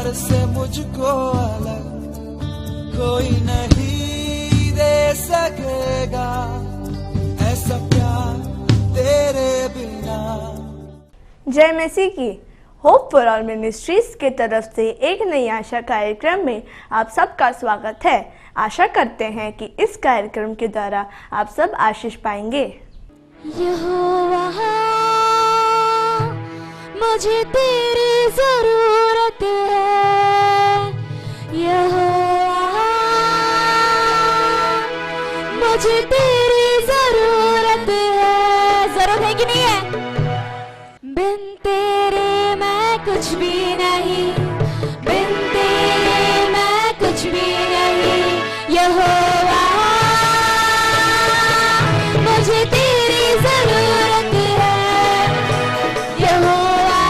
प्यार से मुझको अलग कोई नहीं दे सकेगा, ऐसा प्यार तेरे बिना। जय मसीह की। होप फॉर ऑल मिनिस्ट्रीज के तरफ से एक नई आशा कार्यक्रम में आप सबका स्वागत है। आशा करते हैं कि इस कार्यक्रम के द्वारा आप सब आशीष पाएंगे। यहोवा मुझे तेरी जरूरत है, यहोवा मुझे तेरी जरूरत है। जरूरत है कि नहीं है? बिन तेरे मैं कुछ भी नहीं, बिन तेरे मैं कुछ भी नहीं। यहोवा मुझे तेरी जरूरत है, यहोवा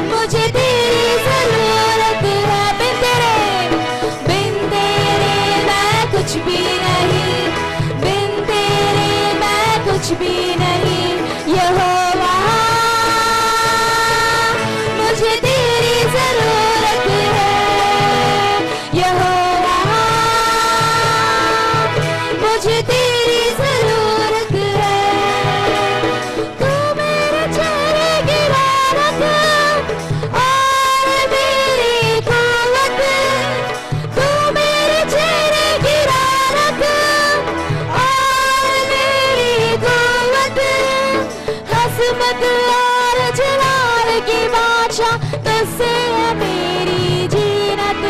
मुझे तेरी जरूरत है। बिन तेरे मैं कुछ भी नहीं, बिन तेरे मैं कुछ भी नहीं। यहोवा मुझे तेरी जरूरत है, यहोवा मुझे तेरी जरूरत है। तू मेरे चेहरे की राहत और मेरी कुव्वत, तू मेरे चेहरे की राहत और मेरी कुव्वत। हसमत और जलाल की बादशाह तुझसे है मेरी जीनत,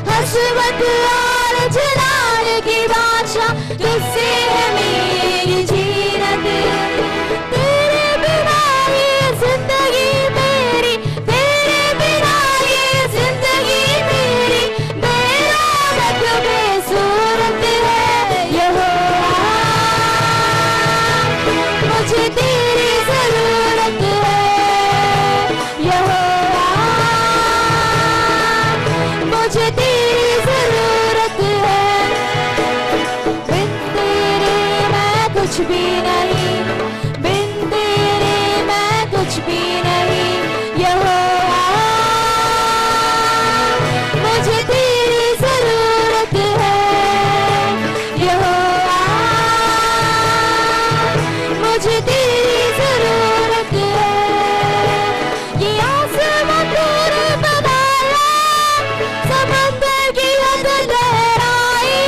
हसमत और जलाल की बादशाह तुझसे है मेरी जीनत। तेरे बिना ये जिंदगी मेरी, तेरे बिना ये जिंदगी मेरी बेरौनक बेसूरत है। यहोवा मुझे तेरी जरूरत है, यहोवा मुझे तेरी जरूरत है। बिन तेरे मैं कुछ भी नहीं, बिन तेरे मैं कुछ भी नहीं। यहोवा मुझे तेरी जरूरत है, यहोवा मुझे तेरी जरूरत है। ये आसमां तूने बनाया, समंदर की हद गहराई,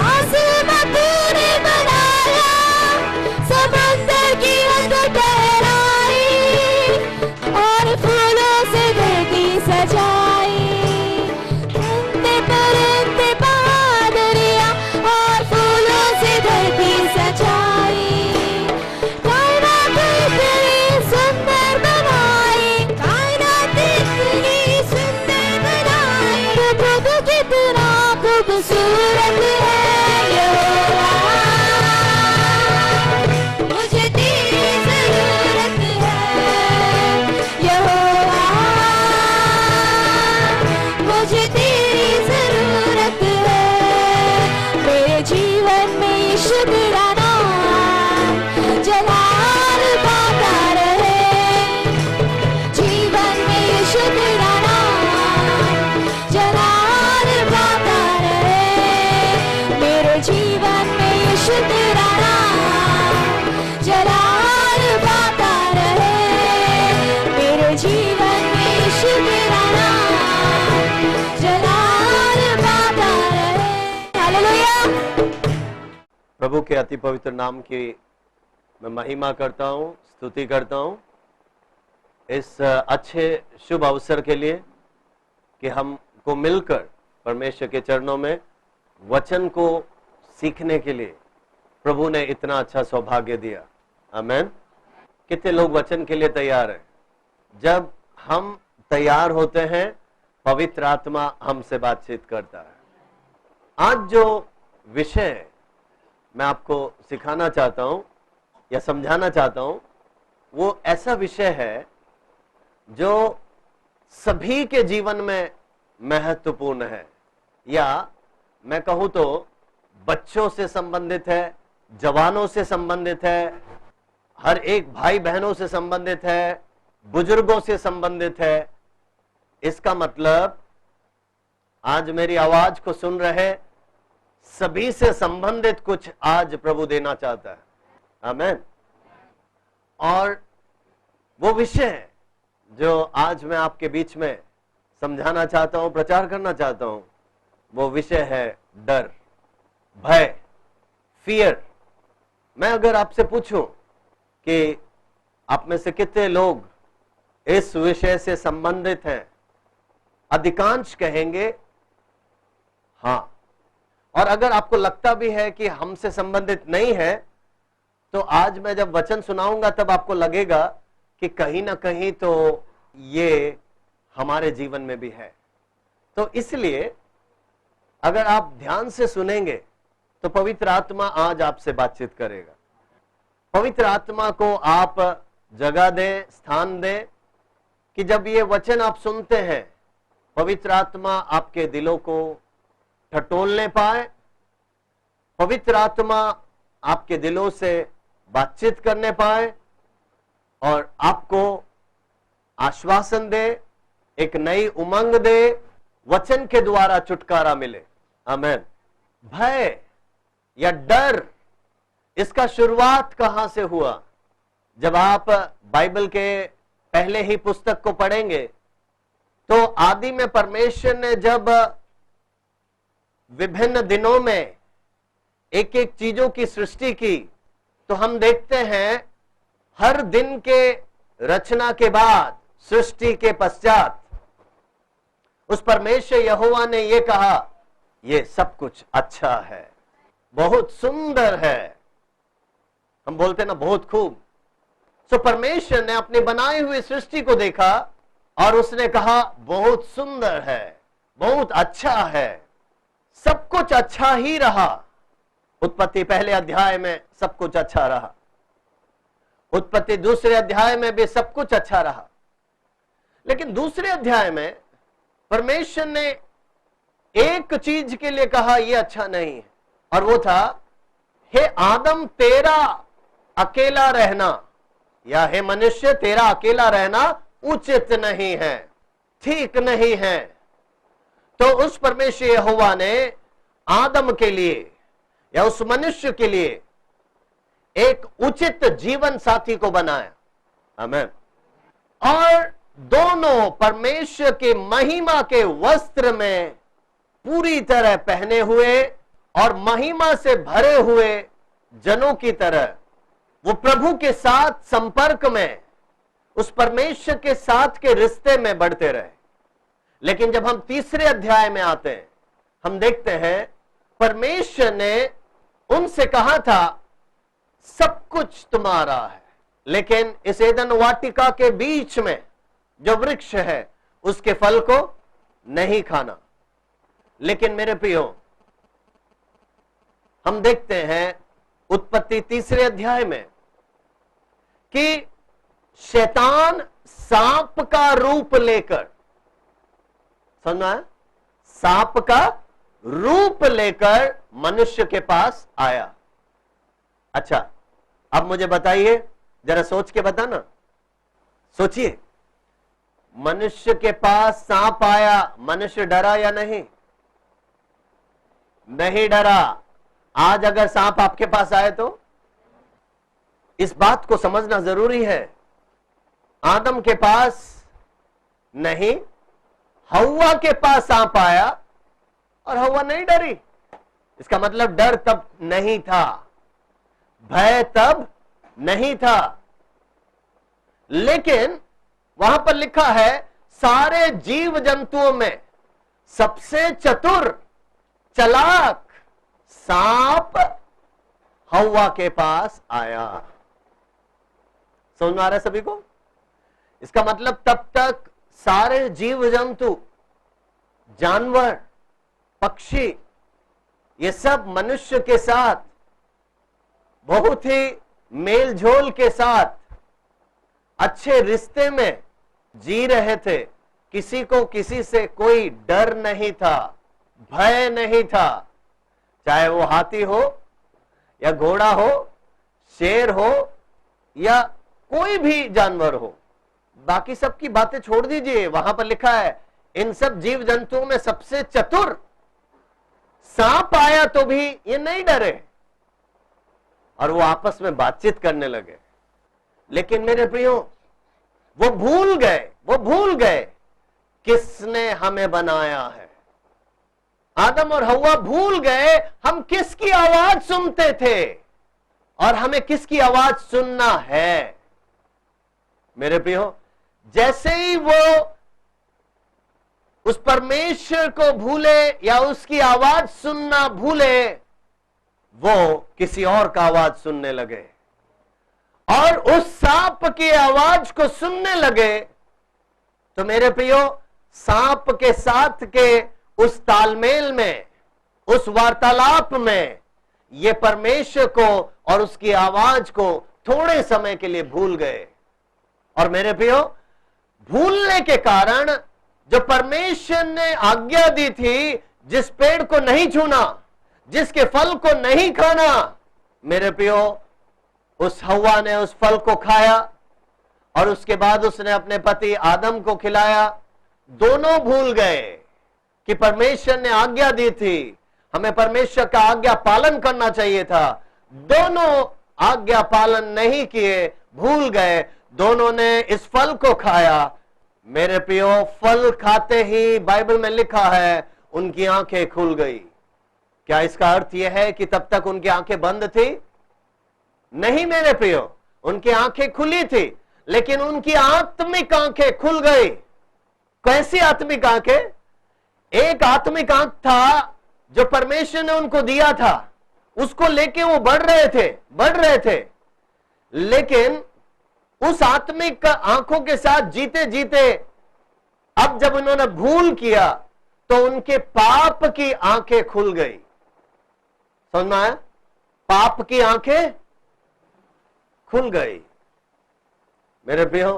आसमां तूने बनाया, समंदर की हद गहराई, और फूलों से धरती सजाई। परिंदे परिंदे बहादुरियां और फूलों से धरती सजाई। कायनात इतनी सुंदर बनाई, कायनात इतनी सुंदर बनाई। प्रभु कितना खूबसूरत है। यहोवा मुझे तेरी जरूरत है, यहोवा मुझे तेरी जरूरत है। मेरे जीवन में यीशु तेरा नाम जलाल पाता रहे, जीवन में यीशु तेरा नाम जलाल पाता रहे। मेरे जीवन में यीशु तेरा नाम जलाल पाता रहे, मेरे जीवन में यीशु तेरा नाम जलाल पाता रहे। हालेलुया। प्रभु के अति पवित्र नाम की मैं महिमा करता हूँ, स्तुति करता हूँ इस अच्छे शुभ अवसर के लिए कि हमको मिलकर परमेश्वर के चरणों में वचन को सीखने के लिए प्रभु ने इतना अच्छा सौभाग्य दिया। आमीन। कितने लोग वचन के लिए तैयार हैं? जब हम तैयार होते हैं पवित्र आत्मा हमसे बातचीत करता है। आज जो विषय मैं आपको सिखाना चाहता हूं या समझाना चाहता हूं वो ऐसा विषय है जो सभी के जीवन में महत्वपूर्ण है, या मैं कहूं तो बच्चों से संबंधित है, जवानों से संबंधित है, हर एक भाई बहनों से संबंधित है, बुजुर्गों से संबंधित है। इसका मतलब आज मेरी आवाज को सुन रहे सभी से संबंधित कुछ आज प्रभु देना चाहता है। आमीन। और वो विषय है जो आज मैं आपके बीच में समझाना चाहता हूं, प्रचार करना चाहता हूं, वो विषय है डर, भय, फियर। मैं अगर आपसे पूछूं कि आप में से कितने लोग इस विषय से संबंधित हैं, अधिकांश कहेंगे हां। और अगर आपको लगता भी है कि हमसे संबंधित नहीं है, तो आज मैं जब वचन सुनाऊंगा तब आपको लगेगा कि कहीं ना कहीं तो ये हमारे जीवन में भी है। तो इसलिए अगर आप ध्यान से सुनेंगे तो पवित्र आत्मा आज आपसे बातचीत करेगा। पवित्र आत्मा को आप जगह दें, स्थान दें कि जब ये वचन आप सुनते हैं, पवित्र आत्मा आपके दिलों को टटोलने पाए, पवित्र आत्मा आपके दिलों से बातचीत करने पाए और आपको आश्वासन दे, एक नई उमंग दे, वचन के द्वारा छुटकारा मिले। आमीन। भय या डर, इसका शुरुआत कहां से हुआ? जब आप बाइबल के पहले ही पुस्तक को पढ़ेंगे तो आदि में परमेश्वर ने जब विभिन्न दिनों में एक एक चीजों की सृष्टि की, तो हम देखते हैं हर दिन के रचना के बाद, सृष्टि के पश्चात उस परमेश्वर यहोवा ने यह कहा, यह सब कुछ अच्छा है, बहुत सुंदर है। हम बोलते ना बहुत खूब। सो परमेश्वर ने अपनी बनाई हुई सृष्टि को देखा और उसने कहा बहुत सुंदर है, बहुत अच्छा है, सब कुछ अच्छा ही रहा। उत्पत्ति पहले अध्याय में सब कुछ अच्छा रहा, उत्पत्ति दूसरे अध्याय में भी सब कुछ अच्छा रहा। लेकिन दूसरे अध्याय में परमेश्वर ने एक चीज के लिए कहा यह अच्छा नहीं है, और वो था, हे आदम तेरा अकेला रहना, या हे मनुष्य तेरा अकेला रहना उचित नहीं है, ठीक नहीं है। तो उस परमेश्वर यहोवा ने आदम के लिए या उस मनुष्य के लिए एक उचित जीवन साथी को बनाया। आमीन। और दोनों परमेश्वर के महिमा के वस्त्र में पूरी तरह पहने हुए और महिमा से भरे हुए जनों की तरह वो प्रभु के साथ संपर्क में, उस परमेश्वर के साथ के रिश्ते में बढ़ते रहे। लेकिन जब हम तीसरे अध्याय में आते हैं, हम देखते हैं परमेश्वर ने उनसे कहा था सब कुछ तुम्हारा है, लेकिन इस एदन वाटिका के बीच में जो वृक्ष है उसके फल को नहीं खाना। लेकिन मेरे प्रियो, हम देखते हैं उत्पत्ति तीसरे अध्याय में कि शैतान सांप का रूप लेकर, समझा है, सांप का रूप लेकर मनुष्य के पास आया। अच्छा, अब मुझे बताइए, जरा सोच के बताना, सोचिए, मनुष्य के पास सांप आया, मनुष्य डरा या नहीं? नहीं डरा। आज अगर सांप आपके पास आए तो इस बात को समझना जरूरी है। आदम के पास नहीं, हव्वा के पास सांप आया और हव्वा नहीं डरी। इसका मतलब डर तब नहीं था, भय तब नहीं था। लेकिन वहां पर लिखा है सारे जीव जंतुओं में सबसे चतुर, चालाक सांप हव्वा के पास आया। समझ में आ रहा है सभी को? इसका मतलब तब तक सारे जीव जंतु, जानवर, पक्षी, ये सब मनुष्य के साथ बहुत ही मेलझोल के साथ अच्छे रिश्ते में जी रहे थे। किसी को किसी से कोई डर नहीं था, भय नहीं था, चाहे वो हाथी हो या घोड़ा हो, शेर हो या कोई भी जानवर हो, बाकी सबकी बातें छोड़ दीजिए, वहां पर लिखा है इन सब जीव जंतुओं में सबसे चतुर सांप आया तो भी ये नहीं डरे, और वो आपस में बातचीत करने लगे। लेकिन मेरे प्रियो, वो भूल गए किसने हमें बनाया है। आदम और हव्वा भूल गए हम किसकी आवाज सुनते थे और हमें किसकी आवाज सुनना है। मेरे प्रियो, जैसे ही वो उस परमेश्वर को भूले या उसकी आवाज सुनना भूले, वो किसी और का आवाज सुनने लगे और उस सांप की आवाज को सुनने लगे। तो मेरे प्रियो, सांप के साथ के उस तालमेल में, उस वार्तालाप में, ये परमेश्वर को और उसकी आवाज को थोड़े समय के लिए भूल गए। और मेरे प्रियो, भूलने के कारण जो परमेश्वर ने आज्ञा दी थी, जिस पेड़ को नहीं छूना, जिसके फल को नहीं खाना, मेरे प्रियो, उस हव्वा ने उस फल को खाया और उसके बाद उसने अपने पति आदम को खिलाया। दोनों भूल गए कि परमेश्वर ने आज्ञा दी थी, हमें परमेश्वर का आज्ञा पालन करना चाहिए था। दोनों आज्ञा पालन नहीं किए, भूल गए, दोनों ने इस फल को खाया। मेरे प्रियो, फल खाते ही बाइबल में लिखा है उनकी आंखें खुल गई। क्या इसका अर्थ यह है कि तब तक उनकी आंखें बंद थी? नहीं मेरे प्रियो, उनकी आंखें खुली थी, लेकिन उनकी आत्मिक आंखें खुल गई। कैसी आत्मिक आंखें? एक आत्मिक आंख था जो परमेश्वर ने उनको दिया था, उसको लेके वो बढ़ रहे थे, लेकिन उस आत्मिक आंखों के साथ जीते जीते अब जब उन्होंने भूल किया तो उनके पाप की आंखें खुल गई। समझ में आया? पाप की आंखें खुल गई। मेरे प्रियो,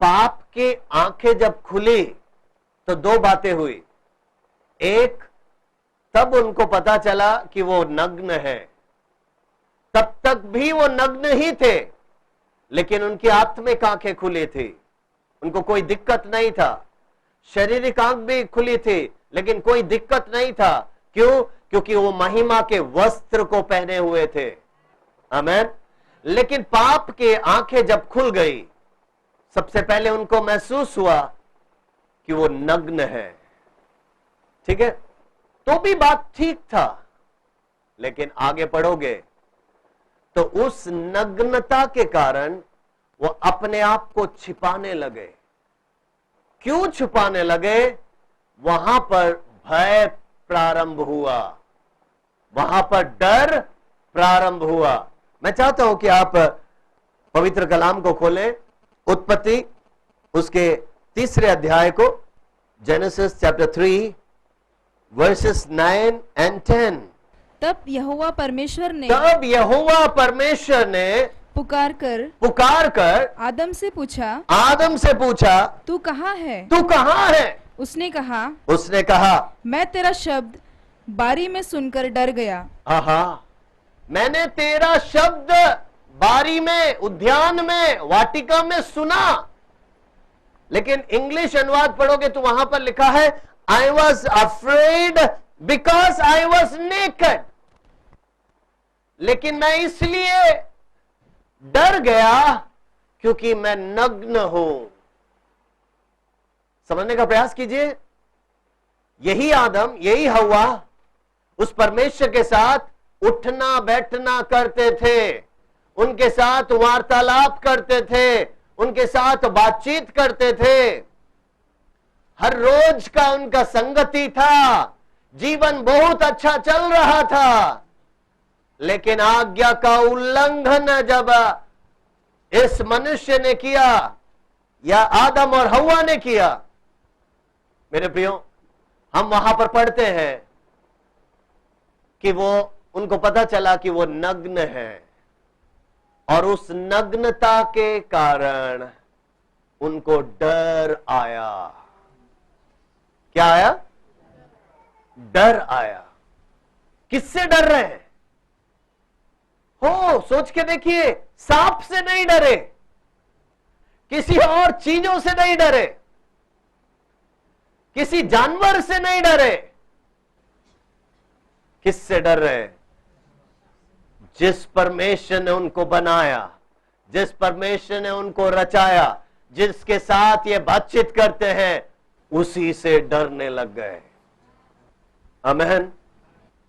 पाप की आंखें जब खुली तो दो बातें हुई। एक, तब उनको पता चला कि वो नग्न है। तब तक भी वो नग्न ही थे, लेकिन उनकी आत्मिक आंखें खुली थी, उनको कोई दिक्कत नहीं था। शारीरिक आंख भी खुली थी, लेकिन कोई दिक्कत नहीं था। क्यों? क्योंकि वो महिमा के वस्त्र को पहने हुए थे। आमीन। लेकिन पाप की आंखें जब खुल गई, सबसे पहले उनको महसूस हुआ कि वो नग्न है। ठीक है, तो भी बात ठीक था, लेकिन आगे पढ़ोगे तो उस नग्नता के कारण वो अपने आप को छिपाने लगे। क्यों छिपाने लगे? वहां पर भय प्रारंभ हुआ, वहां पर डर प्रारंभ हुआ। मैं चाहता हूं कि आप पवित्र कलाम को खोलें, उत्पत्ति उसके 3 अध्याय को, जेनेसिस चैप्टर 3 वर्सेस 9 and 10। तब यहोवा परमेश्वर ने पुकार कर आदम से पूछा, तू कहाँ है? उसने कहा, मैं तेरा शब्द बारी में सुनकर डर गया। मैंने तेरा शब्द बारी में, उद्यान में, वाटिका में सुना। लेकिन इंग्लिश अनुवाद पढ़ोगे तो वहां पर लिखा है, I was afraid because I was naked। लेकिन मैं इसलिए डर गया क्योंकि मैं नग्न हूं। समझने का प्रयास कीजिए। यही आदम, यही हव्वा उस परमेश्वर के साथ उठना बैठना करते थे, उनके साथ वार्तालाप करते थे, उनके साथ बातचीत करते थे, हर रोज का उनका संगति था, जीवन बहुत अच्छा चल रहा था। लेकिन आज्ञा का उल्लंघन जब इस मनुष्य ने किया या आदम और हव्वा ने किया, मेरे प्रियो, हम वहां पर पढ़ते हैं कि वो, उनको पता चला कि वो नग्न है, और उस नग्नता के कारण उनको डर आया। क्या आया? डर आया। किससे डर रहे हैं? सोच के देखिए, सांप से नहीं डरे। किसी और चीजों से नहीं डरे, किसी जानवर से नहीं डरे। किससे डर रहे? जिस परमेश्वर ने उनको बनाया, जिस परमेश्वर ने उनको रचाया, जिसके साथ ये बातचीत करते हैं, उसी से डरने लग गए। आमीन।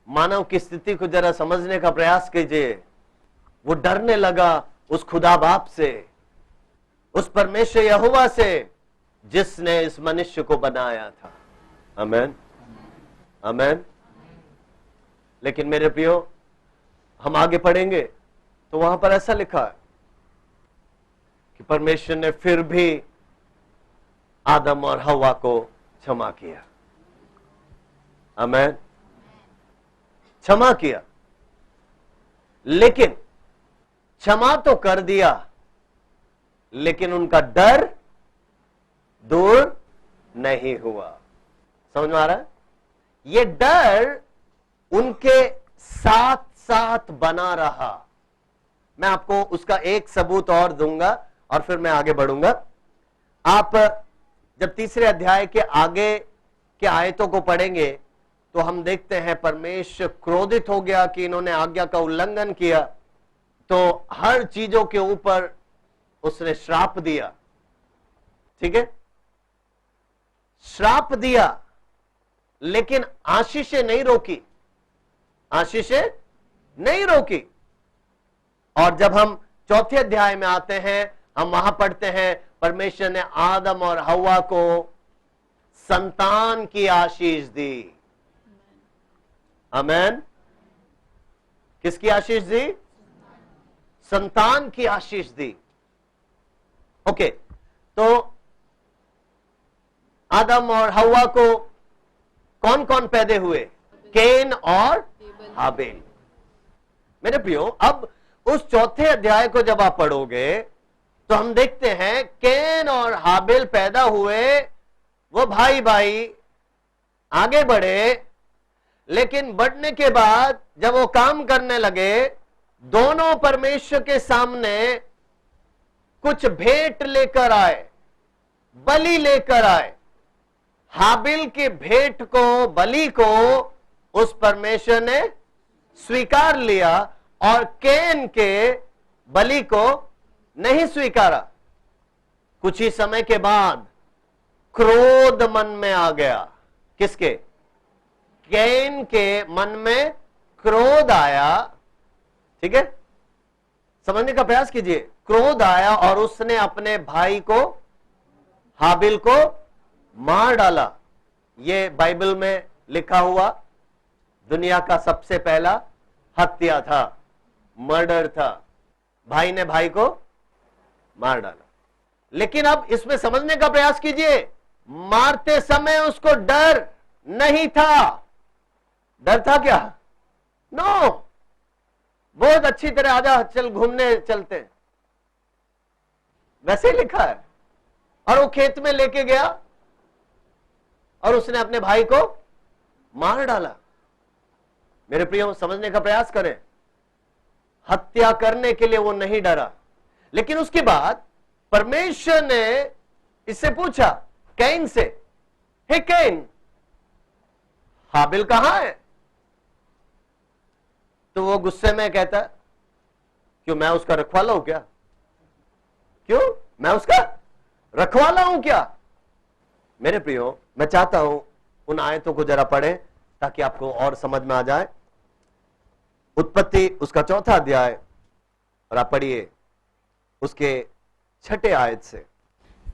मानव की स्थिति को जरा समझने का प्रयास कीजिए। वो डरने लगा उस खुदा बाप से, उस परमेश्वर यहोवा से जिसने इस मनुष्य को बनाया था। आमीन, आमीन। लेकिन मेरे प्रियो, हम आगे पढ़ेंगे तो वहां पर ऐसा लिखा है कि परमेश्वर ने फिर भी आदम और हवा को क्षमा किया। आमीन, क्षमा किया। लेकिन क्षमा तो कर दिया, लेकिन उनका डर दूर नहीं हुआ। समझ में आ रहा है? ये डर उनके साथ साथ बना रहा। मैं आपको उसका एक सबूत और दूंगा और फिर मैं आगे बढ़ूंगा। आप जब तीसरे अध्याय के आगे के आयतों को पढ़ेंगे तो हम देखते हैं परमेश्वर क्रोधित हो गया कि इन्होंने आज्ञा का उल्लंघन किया, तो हर चीजों के ऊपर उसने श्राप दिया। ठीक है, श्राप दिया, लेकिन आशीषें नहीं रोकी, आशीषें नहीं रोकी। और जब हम चौथे अध्याय में आते हैं, हम वहां पढ़ते हैं परमेश्वर ने आदम और हव्वा को संतान की आशीष दी। आमीन। किसकी आशीष दी? संतान की आशीष दी। ओके, तो आदम और हव्वा को कौन कौन पैदा हुए? कैन और हाबिल। मेरे प्रियो, अब उस चौथे अध्याय को जब आप पढ़ोगे तो हम देखते हैं कैन और हाबिल पैदा हुए, वो भाई भाई आगे बढ़े, लेकिन बढ़ने के बाद जब वो काम करने लगे, दोनों परमेश्वर के सामने कुछ भेंट लेकर आए, बलि लेकर आए। हाबिल की भेंट को, बलि को उस परमेश्वर ने स्वीकार लिया और कैन के बलि को नहीं स्वीकारा। कुछ ही समय के बाद क्रोध मन में आ गया। किसके? कैन के मन में क्रोध आया। ठीक है, समझने का प्रयास कीजिए। क्रोध आया और उसने अपने भाई को, हाबिल को मार डाला। यह बाइबल में लिखा हुआ दुनिया का सबसे पहला हत्या था, मर्डर था। भाई ने भाई को मार डाला। लेकिन अब इसमें समझने का प्रयास कीजिए, मारते समय उसको डर नहीं था। डर था क्या? नो। बहुत अच्छी तरह आजा चल घूमने चलते हैं, वैसे ही लिखा है। और वो खेत में लेके गया और उसने अपने भाई को मार डाला। मेरे प्रियो, समझने का प्रयास करें। हत्या करने के लिए वो नहीं डरा। लेकिन उसके बाद परमेश्वर ने इससे पूछा, कैन से, हे कैन, हाबिल कहां है? तो वो गुस्से में कहता, क्यों मैं उसका रखवाला हूं क्या? क्यों मैं उसका रखवाला हूं क्या? मेरे प्रियो, मैं चाहता हूं उन आयतों को जरा पढ़ें ताकि आपको और समझ में आ जाए। उत्पत्ति उसका चौथा अध्याय, और आप पढ़िए उसके 6 आयत से।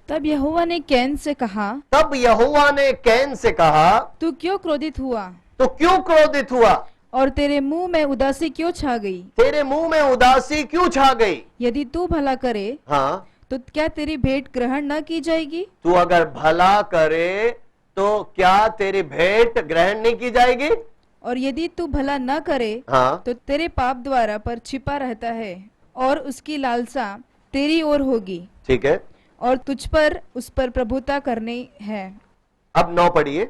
तब यहोवा ने कैन से कहा, तब यहोवा ने कैन से कहा, तू क्यों क्रोधित हुआ? तो क्यों क्रोधित हुआ? और तेरे मुंह में उदासी क्यों छा गई? तेरे मुंह में उदासी क्यों छा गई? यदि तू भला करे, हाँ, तो क्या तेरी भेंट ग्रहण न की जाएगी? तू अगर भला करे तो क्या तेरी भेंट ग्रहण नहीं की जाएगी? और यदि तू भला न करे, हाँ, तो तेरे पाप द्वारा पर छिपा रहता है और उसकी लालसा तेरी ओर होगी। ठीक है, और तुझ पर उस पर प्रभुता करनी है। अब 9 पढ़िए।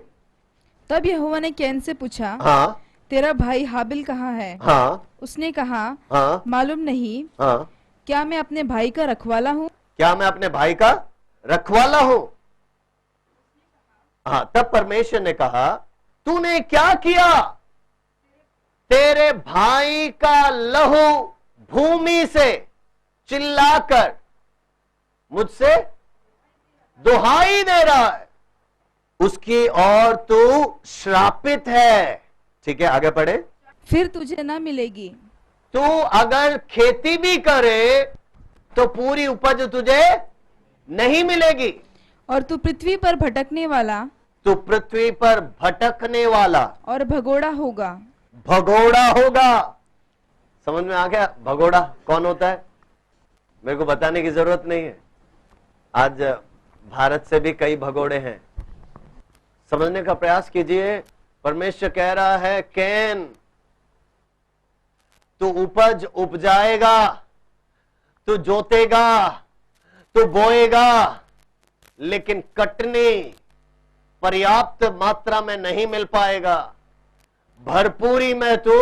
तब यहोवा ने कैन से पूछा, हाँ, तेरा भाई हाबिल कहाँ है? हाँ, उसने कहा, हाँ, मालूम नहीं। हाँ। क्या मैं अपने भाई का रखवाला हूँ? क्या मैं अपने भाई का रखवाला हूं? हाँ, तब परमेश्वर ने कहा, तूने क्या किया? तेरे भाई का लहू भूमि से चिल्लाकर मुझसे दुहाई दे रहा है, उसकी और तू श्रापित है। ठीक है, आगे पढ़े। फिर तुझे ना मिलेगी। तू अगर खेती भी करे तो पूरी उपज तुझे नहीं मिलेगी। और तू पृथ्वी पर भटकने वाला, तू पृथ्वी पर भटकने वाला और भगोड़ा होगा। भगोड़ा होगा। समझ में आ गया? भगोड़ा कौन होता है? मेरे को बताने की जरूरत नहीं है। आज भारत से भी कई भगोड़े हैं। समझने का प्रयास कीजिए। परमेश्वर कह रहा है, कैन तू उपज उपजाएगा, तू जोतेगा, तू बोएगा, लेकिन कटनी पर्याप्त मात्रा में नहीं मिल पाएगा, भरपूरी में तू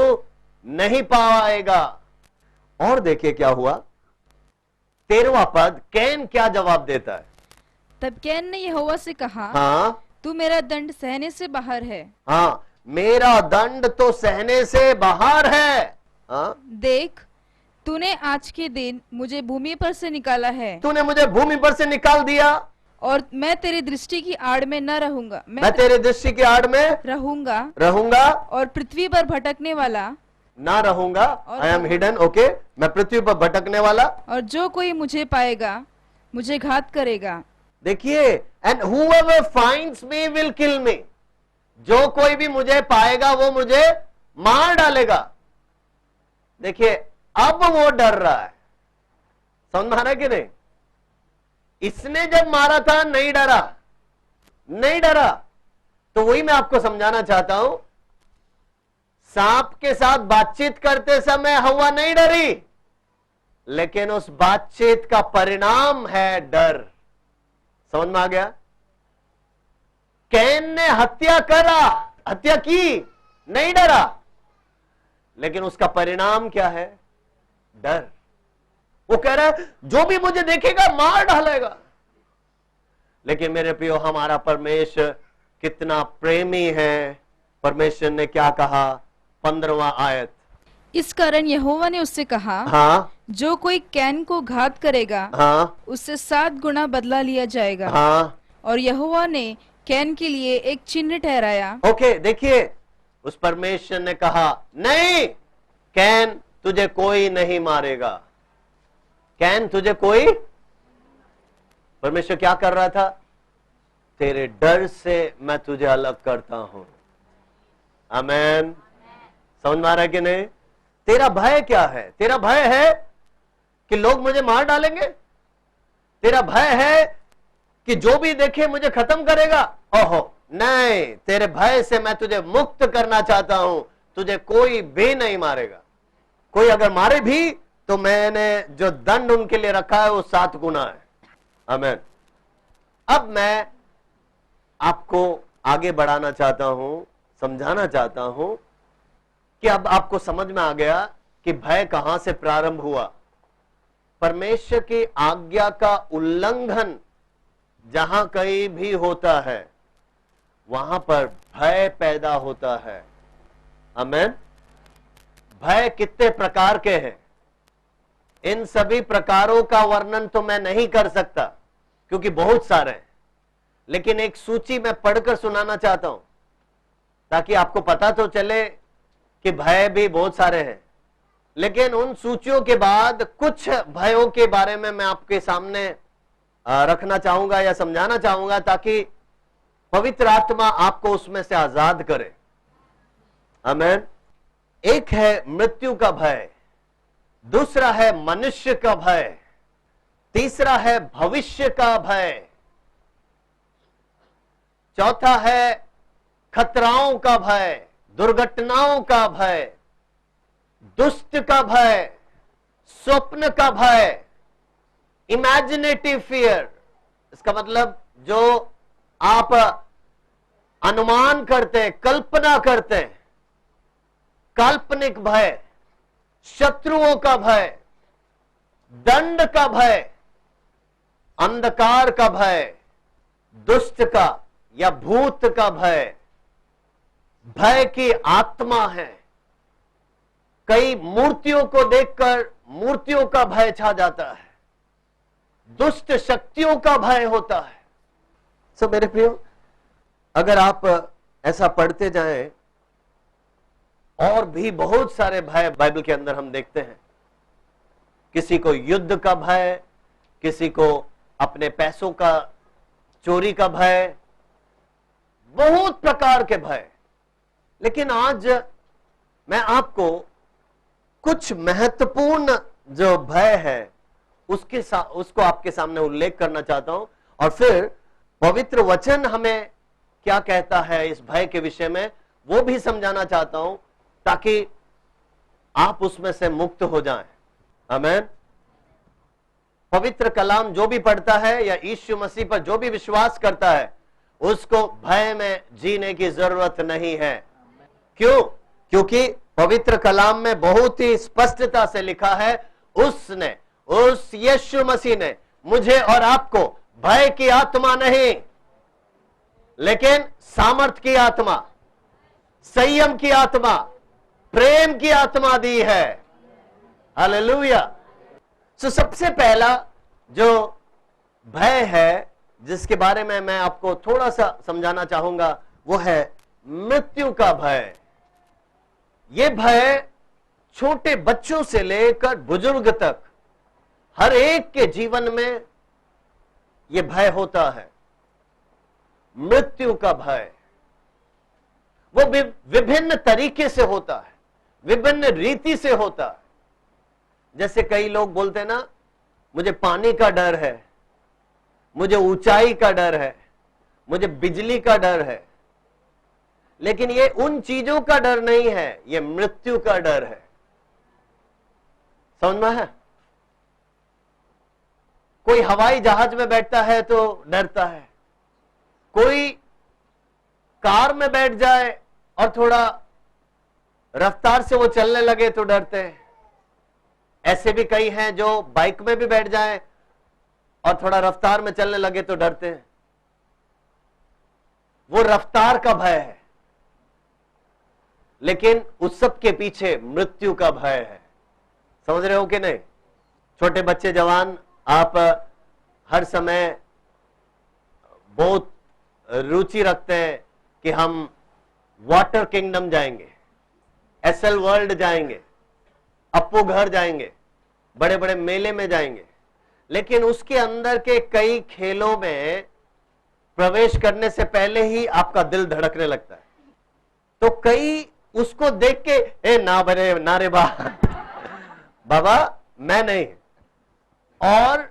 नहीं पाएगा। और देखिए क्या हुआ, 13वां पद, कैन क्या जवाब देता है? तब कैन ने यहोवा से कहा, हाँ, तू मेरा दंड सहने से बाहर है। हाँ, मेरा दंड तो सहने से बाहर है। हाँ, देख, तूने आज के दिन मुझे भूमि पर से निकाला है। तूने मुझे भूमि पर से निकाल दिया, और मैं तेरी दृष्टि की आड़ में न रहूंगा। मैं तेरे दृष्टि की आड़ में रहूंगा और पृथ्वी पर भटकने वाला ना रहूंगा। I am hidden. ओके, मैं पृथ्वी पर भटकने वाला, और जो कोई मुझे पाएगा मुझे घात करेगा। देखिए, and whoever finds me will kill me। जो कोई भी मुझे पाएगा वो मुझे मार डालेगा। देखिए, अब वो डर रहा है। समझ में आ रहा है कि नहीं? इसने जब मारा था नहीं डरा, नहीं डरा। तो वही मैं आपको समझाना चाहता हूं, सांप के साथ बातचीत करते समय हवा नहीं डरी, लेकिन उस बातचीत का परिणाम है डर। समझ में आ गया? कैन ने हत्या की, नहीं डरा, लेकिन उसका परिणाम क्या है? डर। वो कह रहा है, जो भी मुझे देखेगा मार डालेगा। लेकिन मेरे प्रियो, हमारा परमेश्वर कितना प्रेमी है। परमेश्वर ने क्या कहा? 15वां आयत, इस कारण यहोवा ने उससे कहा, हाँ, जो कोई कैन को घात करेगा, हाँ, उससे 7 गुना बदला लिया जाएगा। हाँ। और यहोवा ने कैन के लिए एक चिन्ह ठहराया। ओके, देखिए, उस परमेश्वर ने कहा, नहीं, कैन तुझे कोई नहीं मारेगा। कैन तुझे कोई, परमेश्वर क्या कर रहा था? तेरे डर से मैं तुझे अलग करता हूं। आमेन। समझ में आ रहा है कि नहीं? तेरा भय क्या है? तेरा भय है कि लोग मुझे मार डालेंगे? तेरा भय है कि जो भी देखे मुझे खत्म करेगा? ओहो नहीं, तेरे भय से मैं तुझे मुक्त करना चाहता हूं। तुझे कोई भी नहीं मारेगा। कोई अगर मारे भी तो मैंने जो दंड उनके लिए रखा है वो 7 गुना है। आमीन। अब मैं आपको आगे बढ़ाना चाहता हूं, समझाना चाहता हूं कि अब आपको समझ में आ गया कि भय कहां से प्रारंभ हुआ। परमेश्वर की आज्ञा का उल्लंघन जहां कहीं भी होता है वहां पर भय पैदा होता है। आमीन। भय कितने प्रकार के हैं? इन सभी प्रकारों का वर्णन तो मैं नहीं कर सकता क्योंकि बहुत सारे हैं, लेकिन एक सूची मैं पढ़कर सुनाना चाहता हूं ताकि आपको पता तो चले कि भय भी बहुत सारे हैं। लेकिन उन सूचियों के बाद कुछ भयों के बारे में मैं आपके सामने रखना चाहूंगा या समझाना चाहूंगा ताकि पवित्र आत्मा आपको उसमें से आजाद करे। आमीन। एक है मृत्यु का भय, दूसरा है मनुष्य का भय, तीसरा है भविष्य का भय, चौथा है खतराओं का भय, दुर्घटनाओं का भय, दुष्ट का भय, स्वप्न का भय, इमेजिनेटिव फियर। इसका मतलब जो आप अनुमान करते हैं, कल्पना करते हैं, काल्पनिक भय, शत्रुओं का भय, दंड का भय, अंधकार का भय, दुष्ट का या भूत का भय, भय की आत्मा है। कई मूर्तियों को देखकर मूर्तियों का भय छा जाता है, दुष्ट शक्तियों का भय होता है। सो मेरे प्रियो, अगर आप ऐसा पढ़ते जाएं, और भी बहुत सारे भय बाइबल के अंदर हम देखते हैं। किसी को युद्ध का भय, किसी को अपने पैसों का चोरी का भय, बहुत प्रकार के भय। लेकिन आज मैं आपको कुछ महत्वपूर्ण जो भय है उसको आपके सामने उल्लेख करना चाहता हूं, और फिर पवित्र वचन हमें क्या कहता है इस भय के विषय में वो भी समझाना चाहता हूं, ताकि आप उसमें से मुक्त हो जाएं। आमीन। पवित्र कलाम जो भी पढ़ता है या यीशु मसीह पर जो भी विश्वास करता है, उसको भय में जीने की जरूरत नहीं है। क्यों? क्योंकि पवित्र कलाम में बहुत ही स्पष्टता से लिखा है, उसने, उस यीशु मसीह ने मुझे और आपको भय की आत्मा नहीं, लेकिन सामर्थ की आत्मा, संयम की आत्मा, प्रेम की आत्मा दी है। हालेलुया। सो सबसे पहला जो भय है जिसके बारे में मैं आपको थोड़ा सा समझाना चाहूंगा, वो है मृत्यु का भय। यह भय छोटे बच्चों से लेकर बुजुर्ग तक हर एक के जीवन में यह भय होता है। मृत्यु का भय वो विभिन्न तरीके से होता है, विभिन्न रीति से होता है। जैसे कई लोग बोलते हैं ना, मुझे पानी का डर है, मुझे ऊंचाई का डर है, मुझे बिजली का डर है। लेकिन ये उन चीजों का डर नहीं है, ये मृत्यु का डर है। समझ में है? कोई हवाई जहाज में बैठता है तो डरता है, कोई कार में बैठ जाए और थोड़ा रफ्तार से वो चलने लगे तो डरते हैं। ऐसे भी कई हैं जो बाइक में भी बैठ जाएं और थोड़ा रफ्तार में चलने लगे तो डरते हैं। वो रफ्तार का भय है, लेकिन उस सब के पीछे मृत्यु का भय है। समझ रहे हो कि नहीं? छोटे बच्चे, जवान, आप हर समय बहुत रुचि रखते हैं कि हम वाटर किंगडम जाएंगे, एसएल वर्ल्ड जाएंगे, अप्पू घर जाएंगे, बड़े बड़े मेले में जाएंगे। लेकिन उसके अंदर के कई खेलों में प्रवेश करने से पहले ही आपका दिल धड़कने लगता है। तो कई उसको देख के ना रे बाबा मैं नहीं। और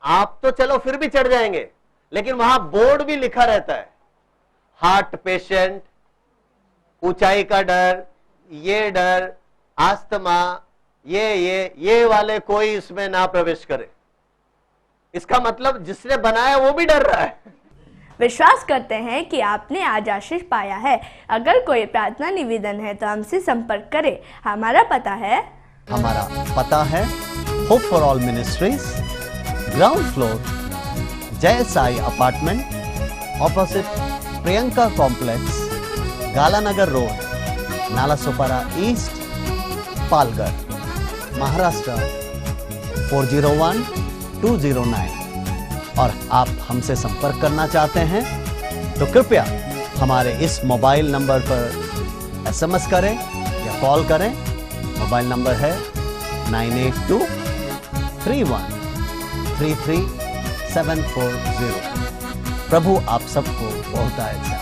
आप तो चलो फिर भी चढ़ जाएंगे, लेकिन वहां बोर्ड भी लिखा रहता है, हार्ट पेशेंट, ऊंचाई का डर, ये डर, आस्थमा, ये वाले कोई इसमें ना प्रवेश करे। इसका मतलब जिसने बनाया वो भी डर रहा है। विश्वास करते हैं कि आपने आज आशीष पाया है। अगर कोई प्रार्थना निवेदन है तो हमसे संपर्क करें। हमारा पता है Hope For All Ministries, ground floor, Jai Sai apartment, opposite Priyanka complex, Galanagar road, Nalasopara east, Palghar, Maharashtra 401209। और आप हमसे संपर्क करना चाहते हैं तो कृपया हमारे इस मोबाइल नंबर पर एसएमएस करें या कॉल करें। मोबाइल नंबर है 9823133740। प्रभु आप सबको बहुत अच्छा